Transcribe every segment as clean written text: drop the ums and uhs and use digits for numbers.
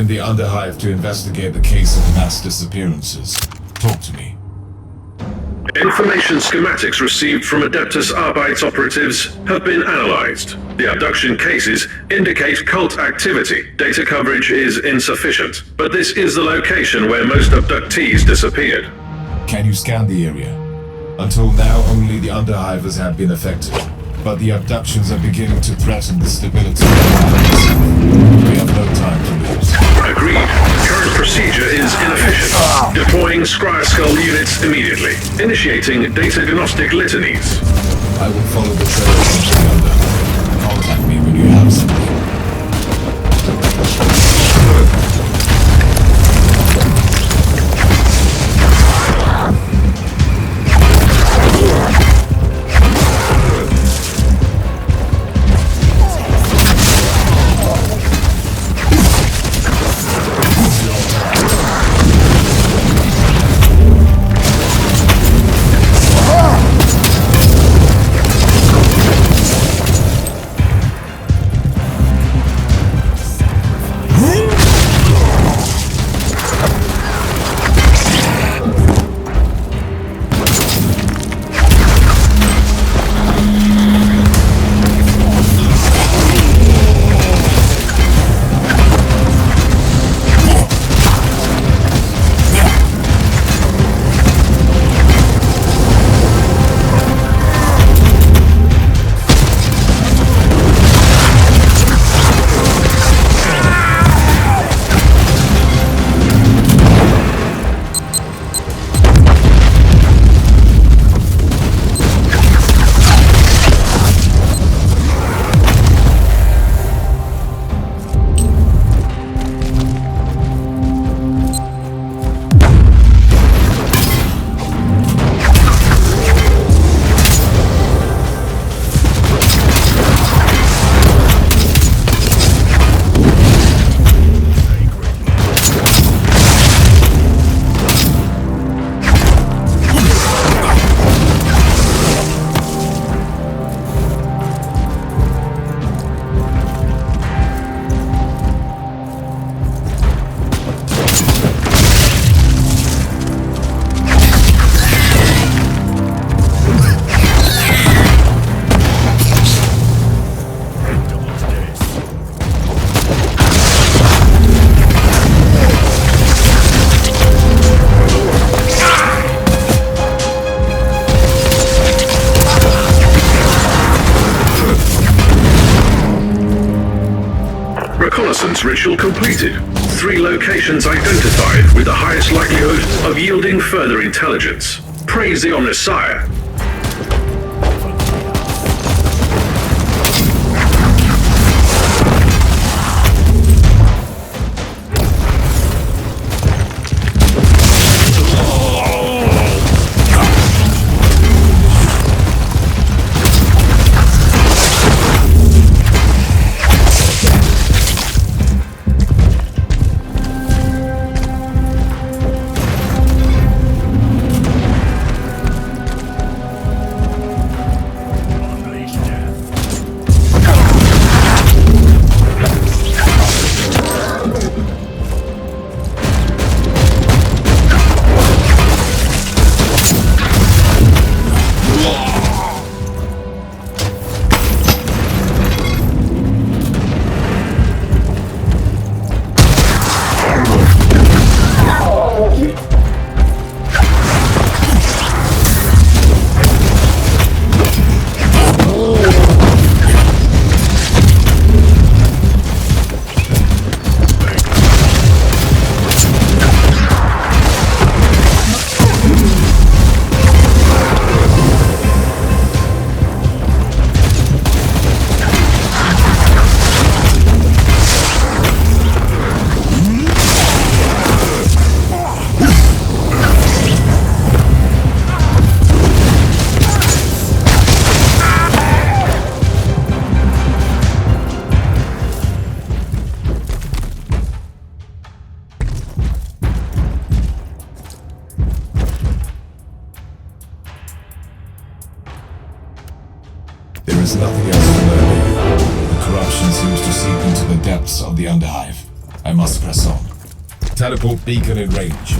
in the Underhive to investigate the case of mass disappearances. Talk to me. Information schematics received from Adeptus Arbeits operatives have been analyzed. The abduction cases indicate cult activity. Data coverage is insufficient, but this is the location where most abductees disappeared. Can you scan the area? Until now, only the Underhivers have been affected, but the abductions are beginning to threaten the stability of the islands. We have no time to lose. Agreed. Current procedure is inefficient. Deploying Scryer Skull units immediately. Initiating data diagnostic litanies. I will follow the trail from the Underhive. Contact me when you have something. Ritual completed. 3 locations identified with the highest likelihood of yielding further intelligence. Praise the Omnissiah. There is nothing else to learn here. The corruption seems to seep into the depths of the Underhive. I must press on. Teleport beacon in range.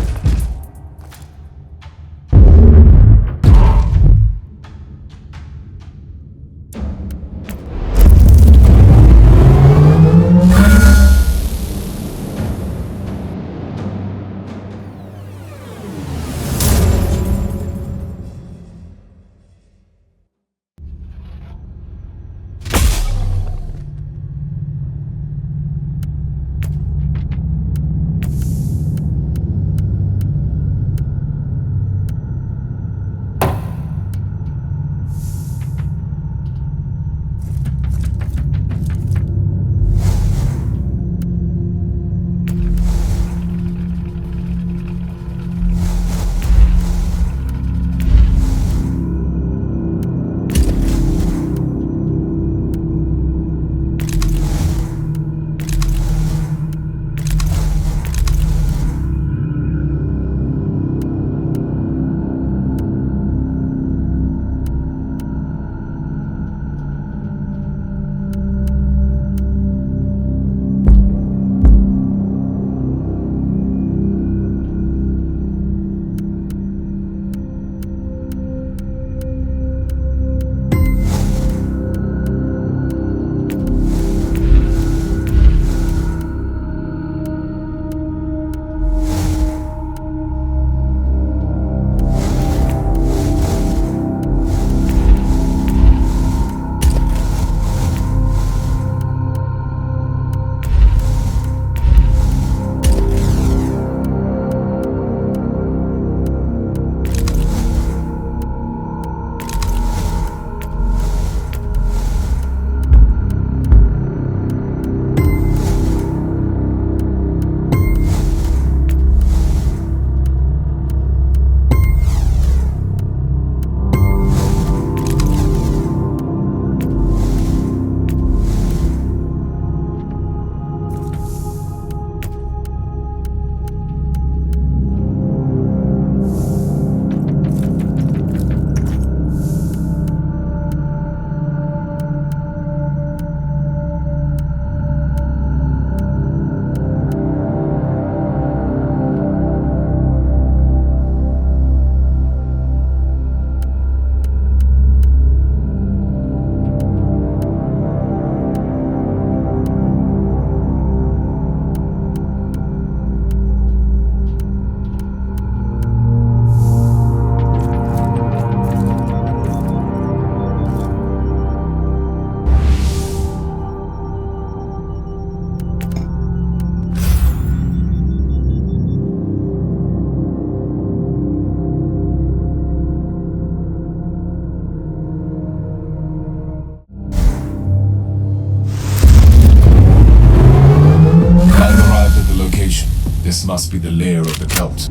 This must be the lair of the cult.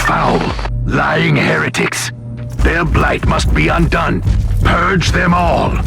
Foul, lying heretics. Their blight must be undone. Purge them all.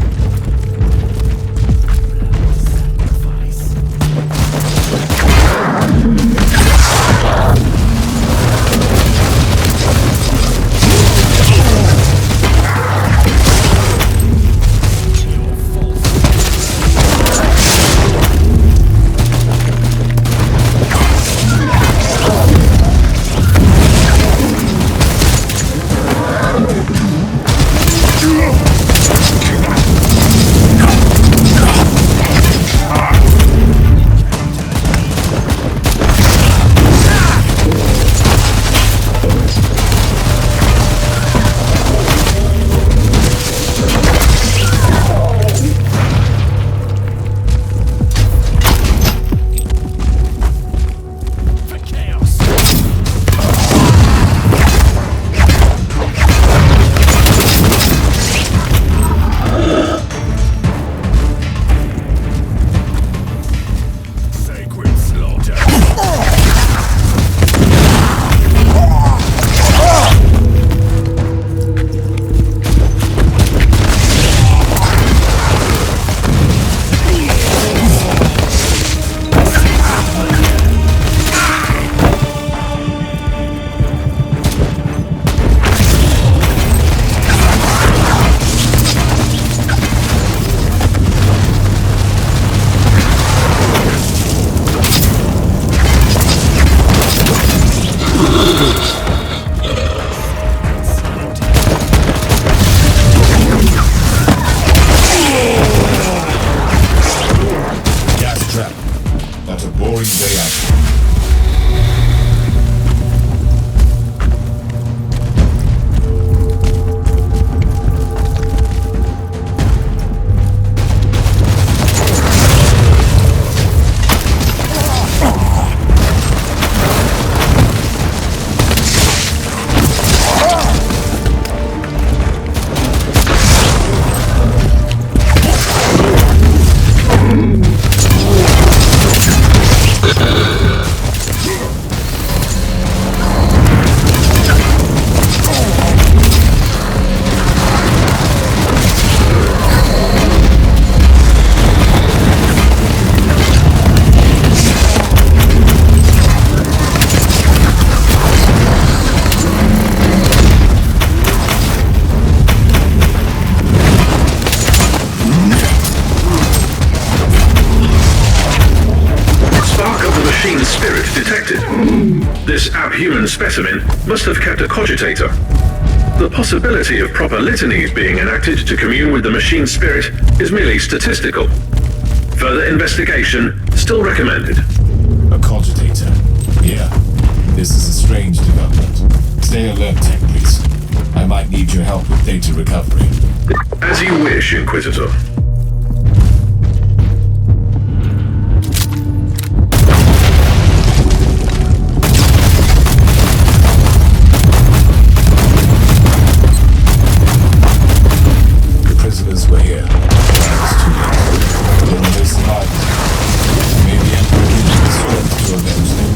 This abhuman specimen must have kept a cogitator. The possibility of proper litanies being enacted to commune with the machine spirit is merely statistical. Further investigation still recommended. A cogitator. Yeah. This is a strange development. Stay alert, Tech Priest. I might need your help with data recovery. As you wish, Inquisitor. The prisoners were here. That was too late. But when they survived, maybe Emperor gives the strength to avenge them.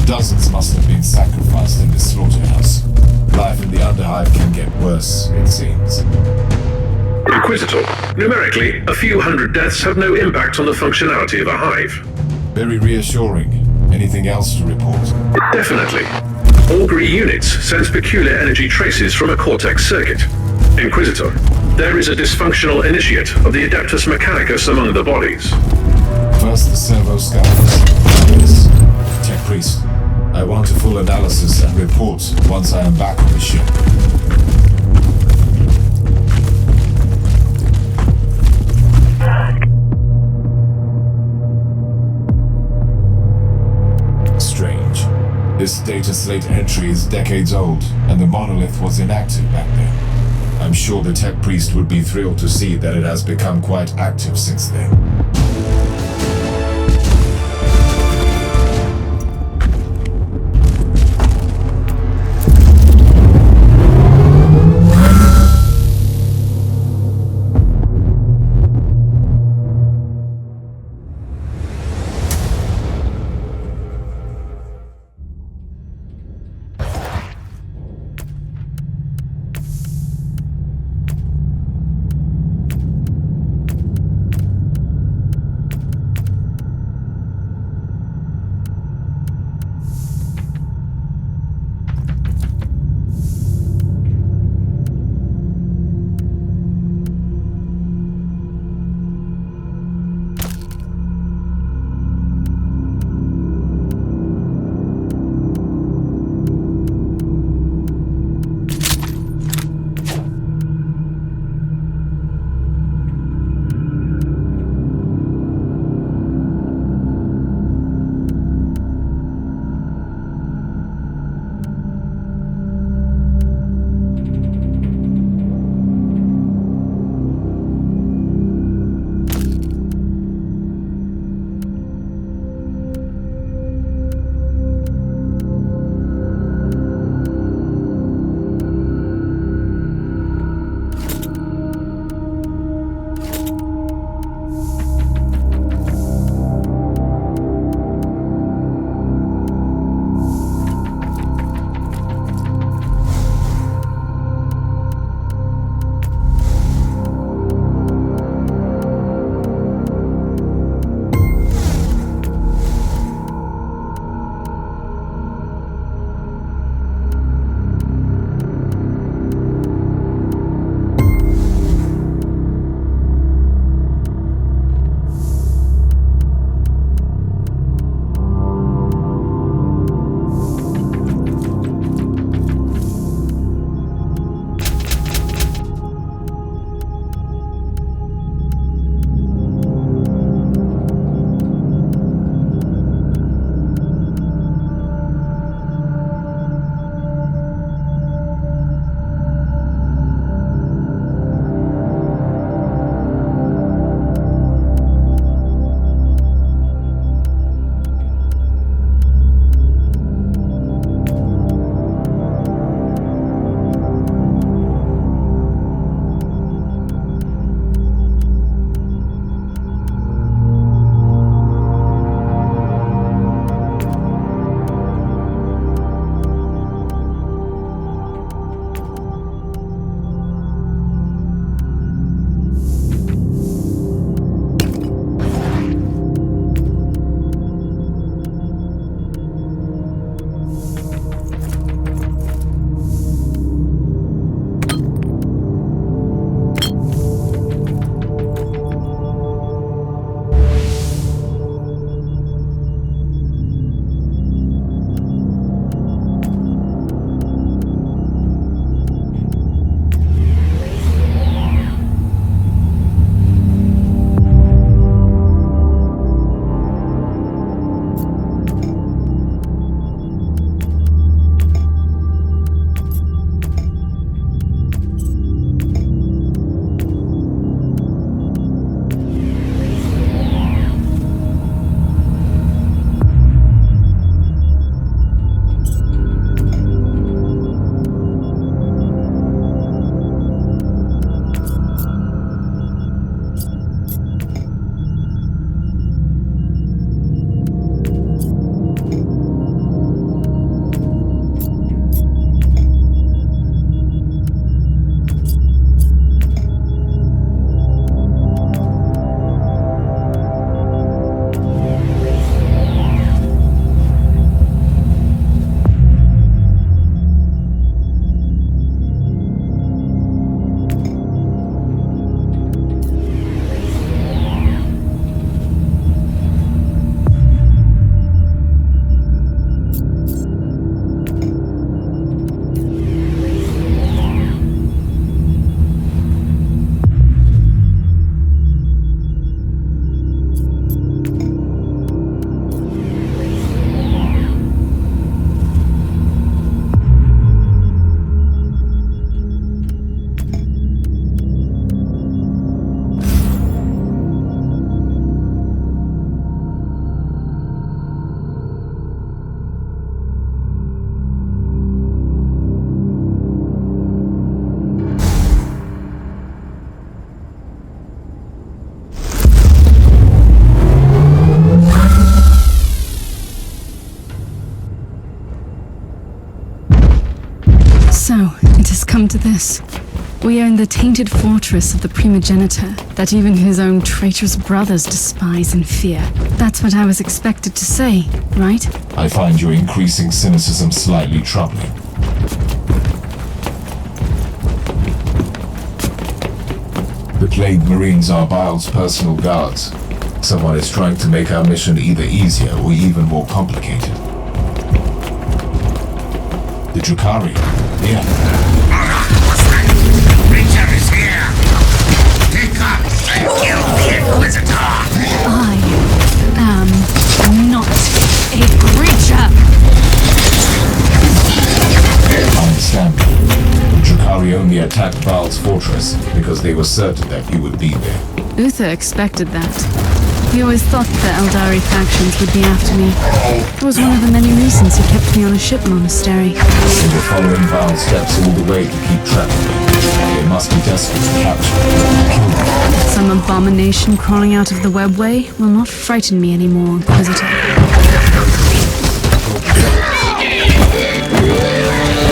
Dozens must have been sacrificed in this slaughterhouse. Life in the Underhive can get worse, it seems. Inquisitor, numerically, a few hundred deaths have no impact on the functionality of a hive. Very reassuring. Anything else to report? Definitely. Augury units sense peculiar energy traces from a cortex circuit. Inquisitor, there is a dysfunctional initiate of the Adeptus Mechanicus among the bodies. First the servo scanners. Yes. Tech Priest, I want a full analysis and report once I am back on the ship. Strange. This data slate entry is decades old, and the monolith was inactive back then. I'm sure the Tech Priest would be thrilled to see that it has become quite active since then. come to this. We are in the tainted fortress of the primogenitor that even his own traitorous brothers despise and fear. That's what I was expected to say, right? I find your increasing cynicism slightly troubling. The Plague Marines are Bile's personal guards. Someone is trying to make our mission either easier or even more complicated. The Drukhari, here. Creature is here! Take up and kill the Inquisitor! I am not a creature! I understand. The Drukhari only attacked Bile's fortress because they were certain that you would be there. Uther expected that. He always thought the Eldari factions would be after me. It was one of the many reasons he kept me on a ship monastery. They were following Bile's steps all the way to keep track of me. They must be desperate to capture me and kill me. Some abomination crawling out of the webway will not frighten me anymore, Inquisitor.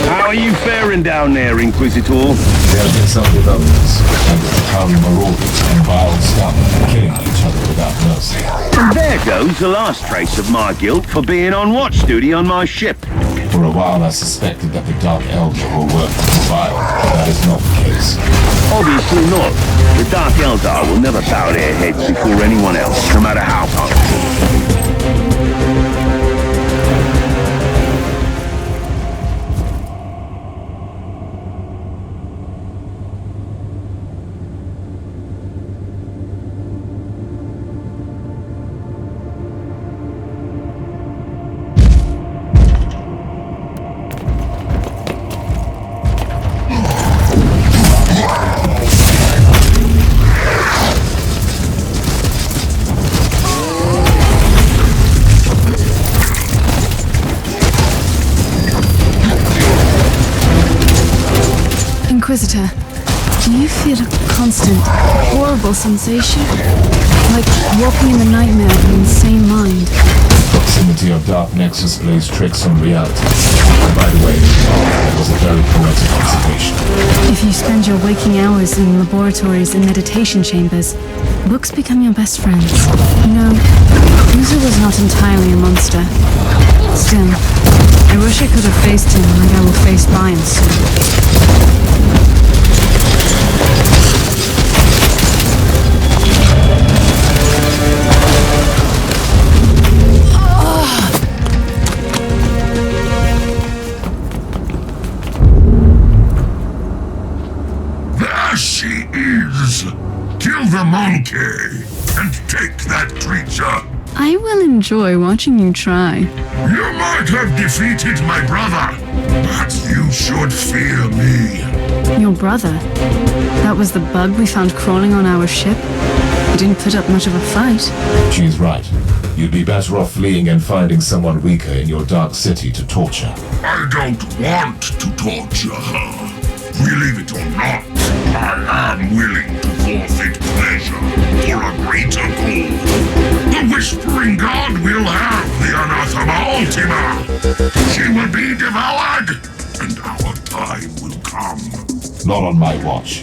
How are you faring down there, Inquisitor? There have been some developments, and the Drukhari marauders and Bile scum killing each other without mercy. And there goes the last trace of my guilt for being on watch duty on my ship. For a while I suspected that the Dark Elder were working for Bile. That is not the case. Obviously not. The Dark Eldar will never bow their heads before anyone else, no matter how powerful. Inquisitor, do you feel a constant, horrible sensation? Like walking in the nightmare of an insane mind? Proximity of Dark Nexus plays tricks on reality. And by the way, that was a very poetic observation. If you spend your waking hours in laboratories and meditation chambers, books become your best friends. You know, Uther was not entirely a monster. Still, I wish I could have faced him like I will face Bile soon. There she is! Kill the monkey and take that creature! I will enjoy watching you try. You might have defeated my brother, but you should fear me. Your brother? That was the bug we found crawling on our ship? He didn't put up much of a fight. She's right. You'd be better off fleeing and finding someone weaker in your dark city to torture. I don't want to torture her. Believe it or not, I am willing to forfeit pleasure for a greater goal. The Whispering God will have the Anathema Ultima. She will be devoured, and our time will come. Not on my watch.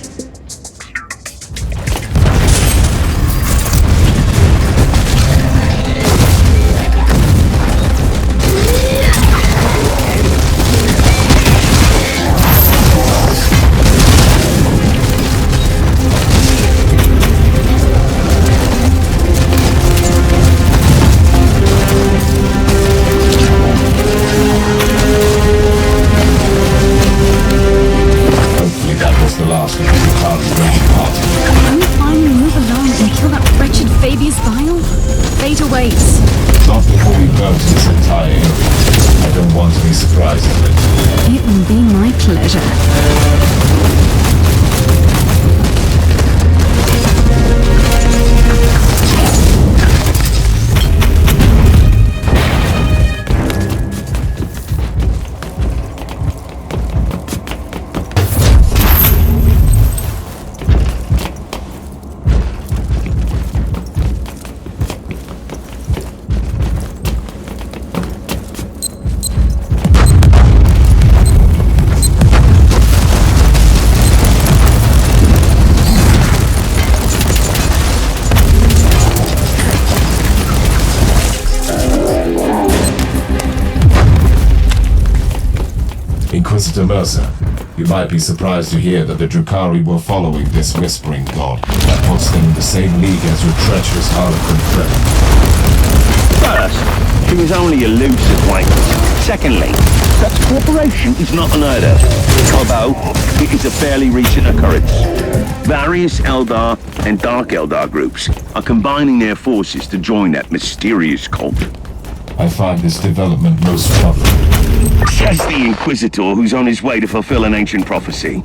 Not before we burn this entire area. I don't want to be surprised at it. It will be my pleasure. Inquisitor Mercer, you might be surprised to hear that the Drukhari were following this whispering god. That puts them in the same league as your treacherous Harlequin friend. First, he was only a loose acquaintance. Secondly, such cooperation is not unheard of, although it is a fairly recent occurrence. Various Eldar and Dark Eldar groups are combining their forces to join that mysterious cult. I find this development most troubling. Says the Inquisitor who's on his way to fulfill an ancient prophecy.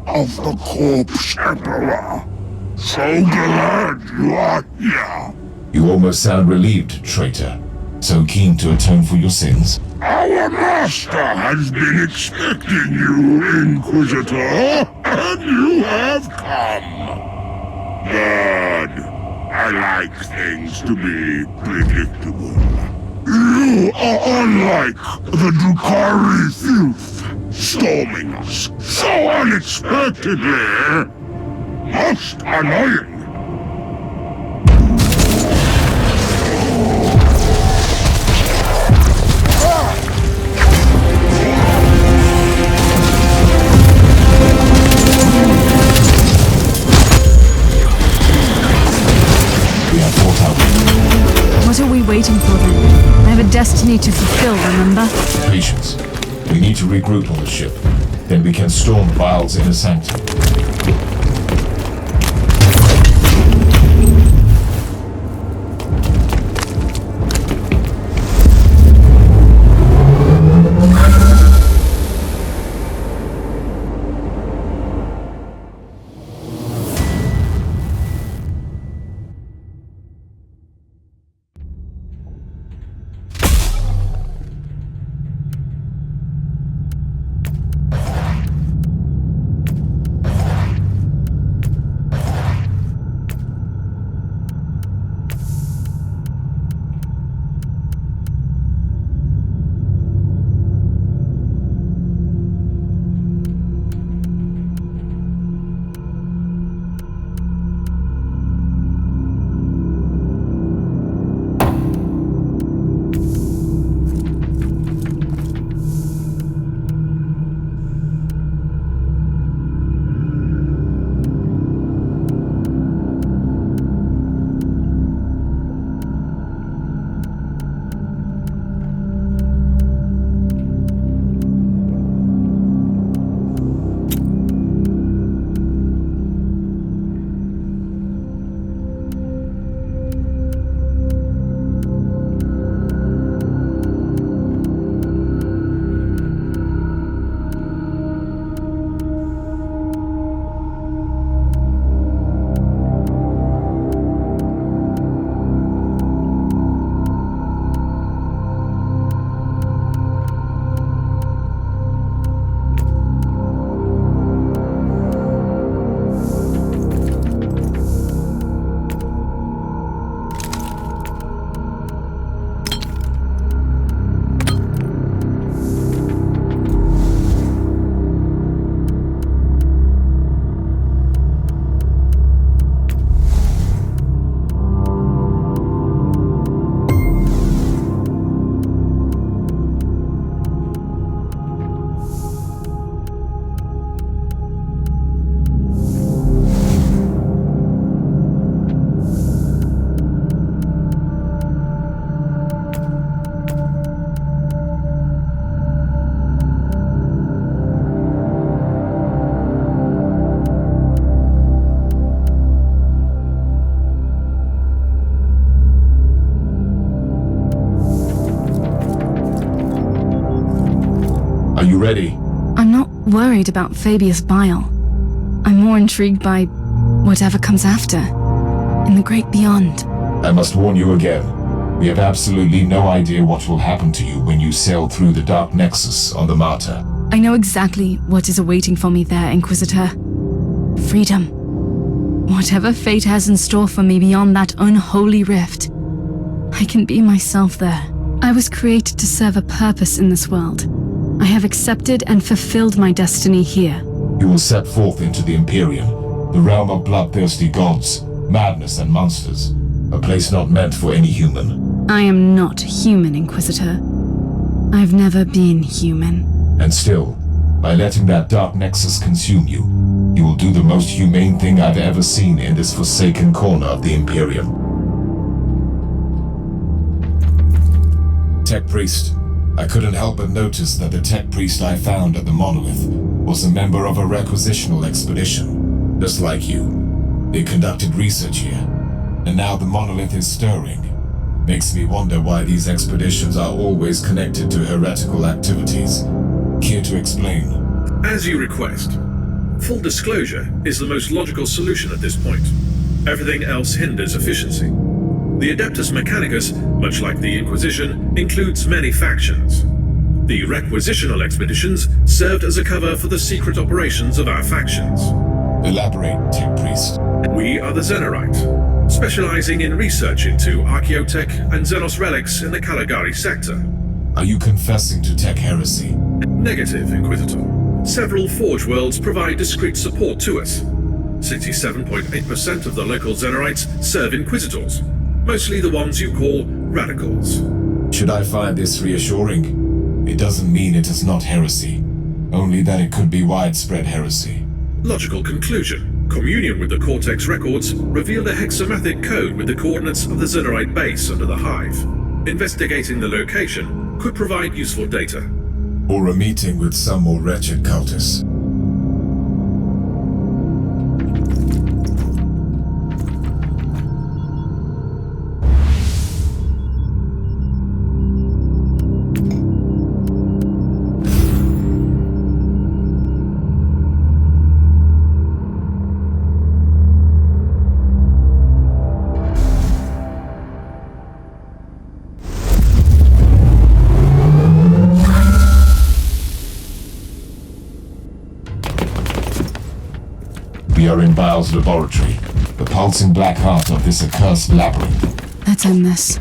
Of the Corpse Emperor. So glad you are here. You almost sound relieved, traitor. So keen to atone for your sins? Our master has been expecting you, Inquisitor, and you have come. Good. I like things to be predictable. You are unlike the Drukhari filth, storming us so unexpectedly. Most annoying. We have fought out. What are we waiting for then? I have a destiny to fulfill, remember? Patience. We need to regroup on the ship. Then we can storm Vile's inner sanctum. you ready? I'm not worried about Fabius Bile. I'm more intrigued by whatever comes after, in the great beyond. I must warn you again. We have absolutely no idea what will happen to you when you sail through the Dark Nexus on the Martyr. I know exactly what is awaiting for me there, Inquisitor. Freedom. Whatever fate has in store for me beyond that unholy rift, I can be myself there. I was created to serve a purpose in this world. I have accepted and fulfilled my destiny here. You will set forth into the Imperium, the realm of bloodthirsty gods, madness and monsters, a place not meant for any human. I am not human, Inquisitor. I've never been human. And still, by letting that Dark Nexus consume you, you will do the most humane thing I've ever seen in this forsaken corner of the Imperium. Tech Priest, I couldn't help but notice that the Tech Priest I found at the Monolith was a member of a requisitional expedition, just like you. They conducted research here, and now the Monolith is stirring. Makes me wonder why these expeditions are always connected to heretical activities. Here to explain. As you request. Full disclosure is the most logical solution at this point. Everything else hinders efficiency. The Adeptus Mechanicus, much like the Inquisition, includes many factions. The requisitional expeditions served as a cover for the secret operations of our factions. Elaborate, Tech Priest. We are the Xenorite, specializing in research into archaeotech and Xenos relics in the Caligari sector. Are you confessing to Tech heresy? Negative, Inquisitor. Several Forge worlds provide discreet support to us. 67.8% of the local Xenorites serve Inquisitors, mostly the ones you call radicals. Should I find this reassuring? It doesn't mean it is not heresy, only that it could be widespread heresy. Logical conclusion. Communion with the Cortex records revealed a hexamathic code with the coordinates of the Xenorite base under the Hive. Investigating the location could provide useful data. Or a meeting with some more wretched cultists. We are in Bile's laboratory, the pulsing black heart of this accursed labyrinth. Let's end this.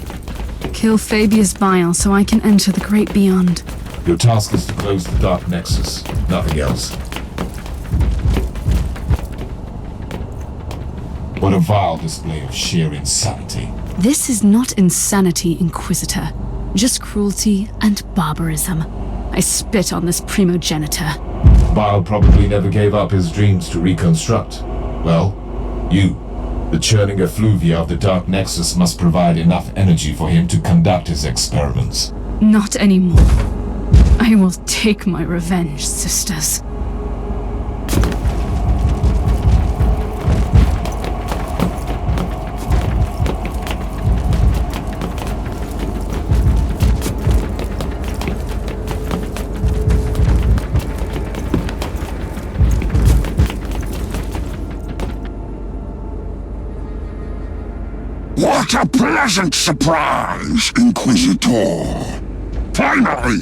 Kill Fabius Bile so I can enter the great beyond. Your task is to close the Dark Nexus, nothing else. What a vile display of sheer insanity. This is not insanity, Inquisitor. Just cruelty and barbarism. I spit on this primogenitor. Bile probably never gave up his dreams to reconstruct. Well, you, the churning effluvia of the Dark Nexus, must provide enough energy for him to conduct his experiments. Not anymore. I will take my revenge, sisters. What a pleasant surprise, Inquisitor! Finally,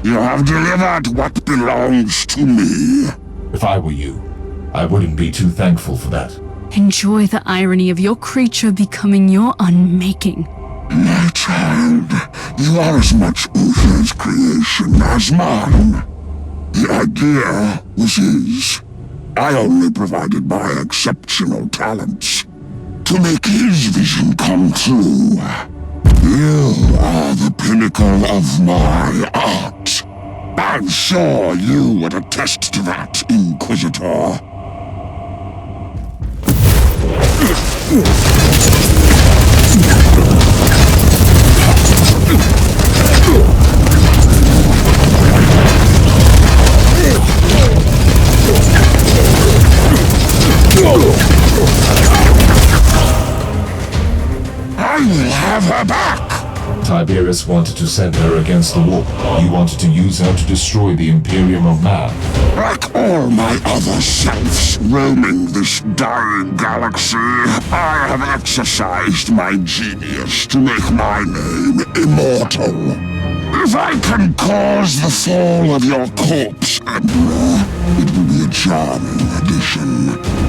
you have delivered what belongs to me. If I were you, I wouldn't be too thankful for that. Enjoy the irony of your creature becoming your unmaking. My child, you are as much Uther's creation as mine. The idea was his. I only provided my exceptional talents to make his vision come true. You are the pinnacle of my art. I'm sure you would attest to that, Inquisitor. I will have her back. Tiberius wanted to send her against the wall. He wanted to use her to destroy the Imperium of Man. Like all my other selves roaming this dying galaxy, I have exercised my genius to make my name immortal. If I can cause the fall of your corpse, Emperor, it will be a charming addition.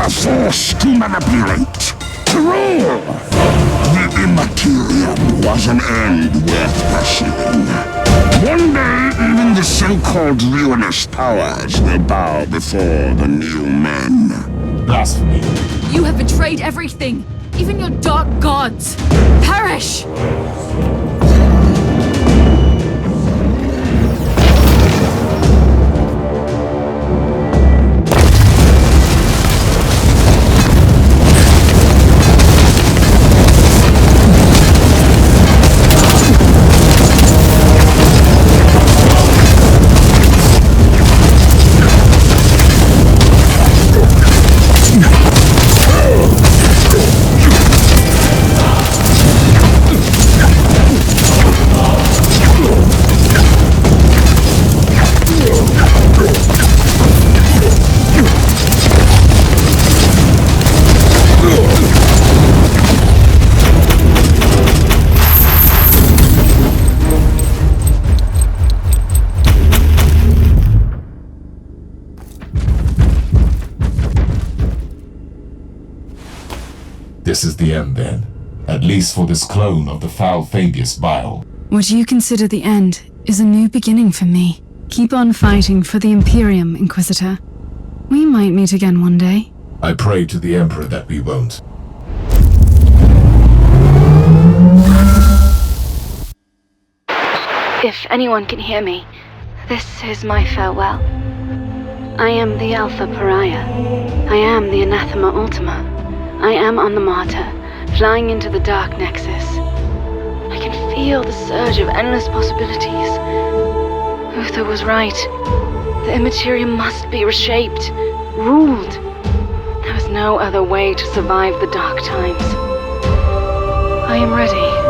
A force to manipulate, to rule. The Immaterium was an end worth pursuing. One day, even the so-called ruinous powers will bow before the new men. Blasphemy. You have betrayed everything, even your dark gods. Perish! This is the end, then. At least for this clone of the foul Fabius Bile. What you consider the end is a new beginning for me. Keep on fighting for the Imperium, Inquisitor. We might meet again one day. I pray to the Emperor that we won't. If anyone can hear me, this is my farewell. I am the Alpha Pariah. I am the Anathema Ultima. I am on the Martyr, flying into the Dark Nexus. I can feel the surge of endless possibilities. Uther was right. The Immaterium must be reshaped, ruled. There is no other way to survive the dark times. I am ready.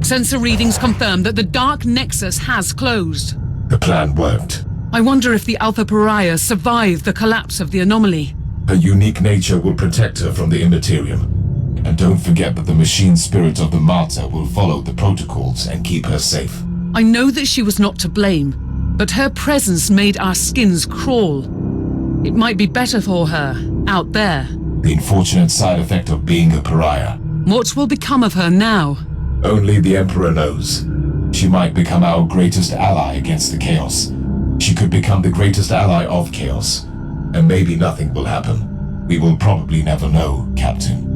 Sensor readings confirm that the Dark Nexus has closed. The plan worked. I wonder if the Alpha Pariah survived the collapse of the anomaly. Her unique nature will protect her from the Immaterium. And don't forget that the machine spirit of the Martyr will follow the protocols and keep her safe. I know that she was not to blame, but her presence made our skins crawl. It might be better for her out there. The unfortunate side effect of being a pariah. What will become of her now? Only the Emperor knows. She might become our greatest ally against the Chaos. She could become the greatest ally of Chaos. And maybe nothing will happen. We will probably never know, Captain.